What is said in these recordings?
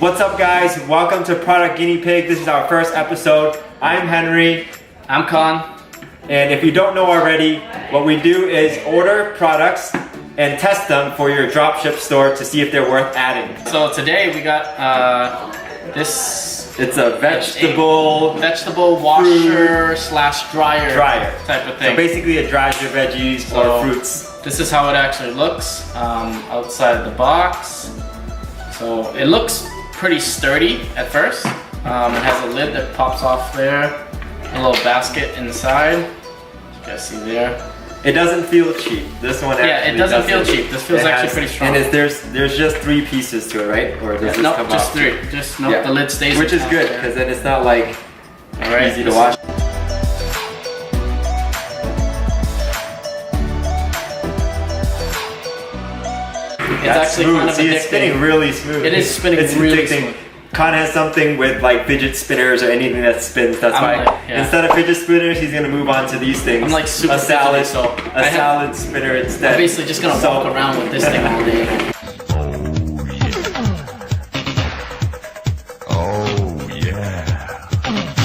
What's up guys? Welcome to Product Guinea Pig. This is our first episode. I'm Henry. I'm Con. And if you don't know already, what we do is order products and test them for your dropship store to see if they're worth adding. So today we got this. It's a vegetable washer slash dryer type of thing. So basically it dries your veggies or fruits. This is how it actually looks outside the box. So it looks pretty sturdy at first. It has a lid that pops off there. A little basket inside. You guys see there. It doesn't feel cheap. This one actually it doesn't feel cheap. This feels actually pretty strong. And there's just 3 pieces to it, right? Or does this nope, come just off? 3. Just nope, the lid stays. Which is good because then it's not like easy to wash. It's actually smooth. kind of See, it's spinning really smooth. It is spinning really smooth. Con has something with like fidget spinners or anything that spins. That's why instead of fidget spinners, he's gonna move on to these things. I'm like super salad, fidgety, so salad spinner instead. I'm basically just gonna walk around with this thing all day.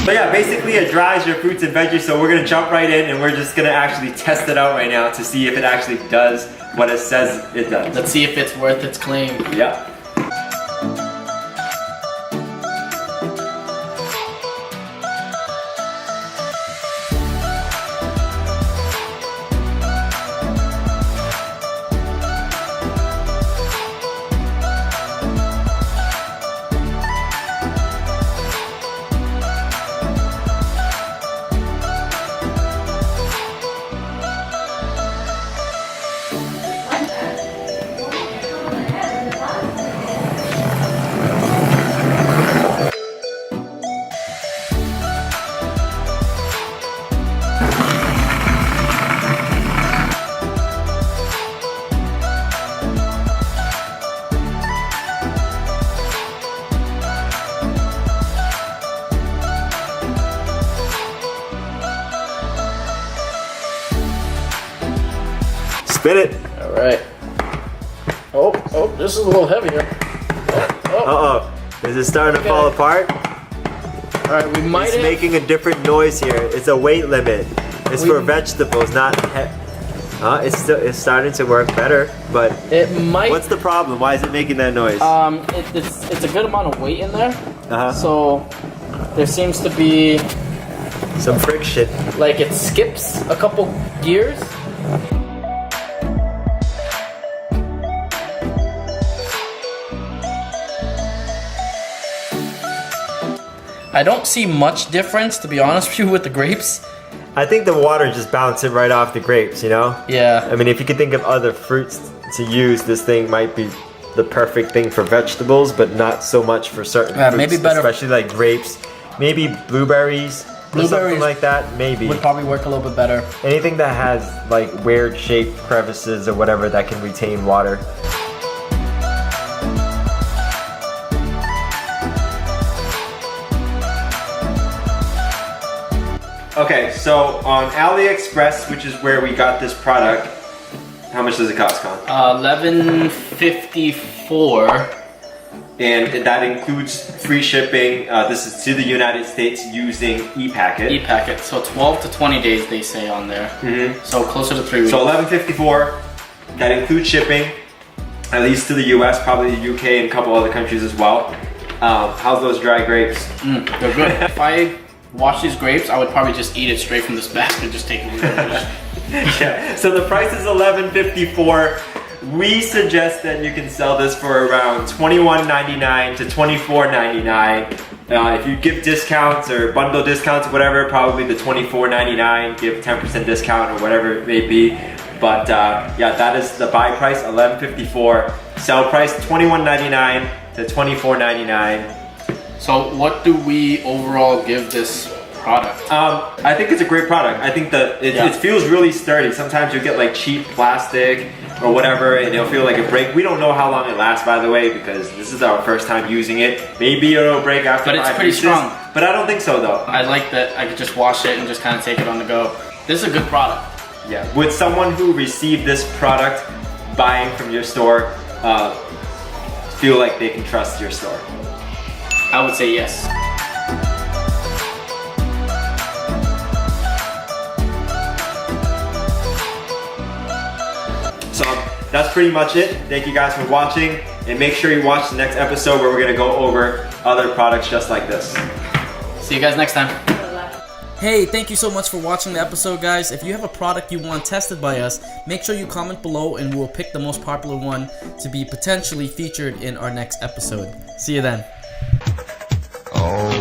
But yeah, basically it dries your fruits and veggies, so we're gonna jump right in and we're just gonna actually test it out right now to see if it actually does what it says it does. Let's see if it's worth its claim. Yep. Spin it. All right. Oh, this is a little heavier. Is it starting to fall apart? All right, we might. It's making a different noise here. It's a weight limit. It's for vegetables, not. It's starting to work better, but it might. What's the problem? Why is it making that noise? It's a good amount of weight in there. So there seems to be some friction. Like it skips a couple gears. I don't see much difference, to be honest with you, with the grapes. I think the water just bounced it right off the grapes, you know? Yeah. I mean, if you could think of other fruits to use, this thing might be the perfect thing for vegetables, but not so much for certain fruits, maybe better, especially like grapes. Maybe blueberries or something like that, maybe. Would probably work a little bit better. Anything that has like weird shaped crevices or whatever that can retain water. Okay, so on AliExpress, which is where we got this product, how much does it cost, Con? $11.54. And that includes free shipping. This is to the United States using ePacket. ePacket, so 12 to 20 days they say on there. So closer to 3 weeks. So $11.54, that includes shipping, at least to the US, probably the UK and a couple other countries as well. How's those dry grapes? They're good. If I wash these grapes, I would probably just eat it straight from this basket, just take it. Yeah, so the price is $11.54. We suggest that you can sell this for around $21.99 to $24.99. If you give discounts or bundle discounts, whatever, probably the $24.99, give 10% discount or whatever it may be. But yeah, that is the buy price, $11.54. Sell price, $21.99 to $24.99. So what do we overall give this product? I think it's a great product. I think that it feels really sturdy. Sometimes you get like cheap plastic or whatever and it'll feel like a break. We don't know how long it lasts, by the way, because this is our first time using it. Maybe it'll break after 5 But it's pretty strong. But I don't think so though. I like that I could just wash it and just kind of take it on the go. This is a good product. Yeah, would someone who received this product buying from your store feel like they can trust your store? I would say yes. So that's pretty much it. Thank you guys for watching, and make sure you watch the next episode where we're gonna go over other products just like this. See you guys next time. Hey, thank you so much for watching the episode, guys. If you have a product you want tested by us, make sure you comment below and we'll pick the most popular one to be potentially featured in our next episode. See you then. Oh.